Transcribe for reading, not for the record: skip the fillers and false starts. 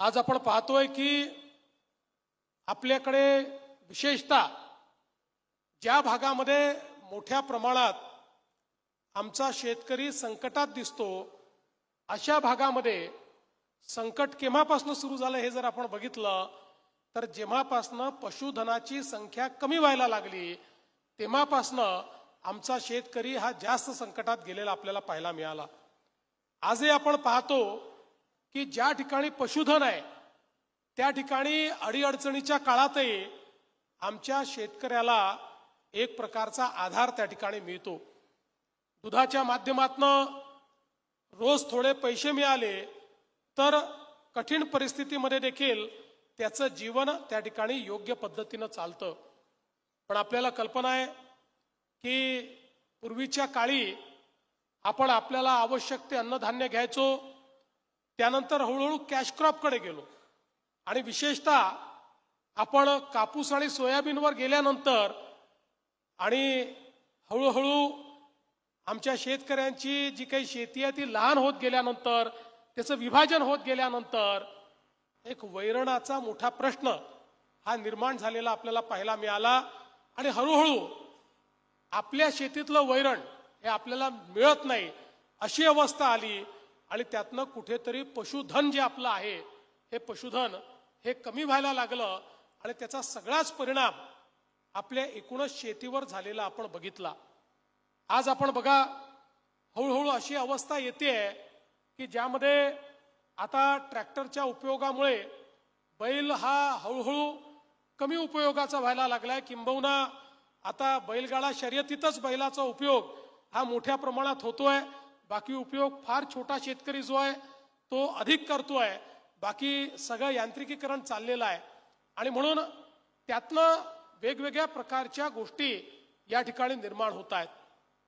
आज आपण पाहतोय की आपल्याकडे विशेषतः ज्या भागामध्ये मोठ्या प्रमाणात आमचा शेतकरी संकटात दिसतो अशा भागामध्ये संकट केव्हापासून सुरू झालं हे जर आपण बघितलं तर जेव्हापासून पशुधनाची संख्या कमी व्हायला लागली तेव्हापासून आमचा शेतकरी हा जास्त संकटात गेलेला आपल्याला पाहायला मिळाला। आजही आपण पाहतो की ज्या ठिकाणी पशुधन आहे त्या ठिकाणी अडीअडचणीच्या काळातही आमच्या शेतकऱ्याला एक प्रकारचा आधार त्या ठिकाणी मिळतो। दुधाच्या माध्यमातून रोज थोडे पैसे मिळाले तर कठीण परिस्थितीमध्ये देखील त्याचं जीवन त्या ठिकाणी योग्य पद्धतीने चालतं। पण आपल्याला कल्पना आहे की पूर्वीच्या काळी आपण आपल्याला आवश्यक ते अन्नधान्य घ्यायचो, त्यानंतर हळूहळू कॅश क्रॉपकडे गेलो आणि विशेषतः आपण कापूस आणि सोयाबीनवर गेल्यानंतर आणि हळूहळू आमच्या शेतकऱ्यांची जी काही शेती आहे ती लहान होत गेल्यानंतर त्याचं विभाजन होत गेल्यानंतर एक वैरणाचा मोठा प्रश्न हा निर्माण झालेला आपल्याला पाहायला मिळाला आणि हळूहळू आपल्या शेतीतलं वैरण हे आपल्याला मिळत नाही अशी अवस्था आली आणि त्यातनं कुठेतरी पशुधन जे आपलं आहे हे पशुधन हे कमी व्हायला लागलं आणि त्याचा सगळाच परिणाम आपल्या एकूणच शेतीवर झालेला आपण बघितला। आज आपण बघा हळूहळू अशी अवस्था येते की ज्यामध्ये आता ट्रॅक्टरच्या उपयोगामुळे बैल हा हळूहळू कमी उपयोगाचा व्हायला लागलाय। किंबहुना आता बैलगाडा शर्यतीतच बैलाचा उपयोग हा मोठ्या प्रमाणात होतोय, बाकी उपयोग फार छोटा शेतकरी जो आहे तो अधिक करतोय, बाकी सगळं यांत्रिकीकरण चाललेलं आहे आणि म्हणून त्यातनं वेगवेगळ्या प्रकारच्या गोष्टी या ठिकाणी निर्माण होत आहेत।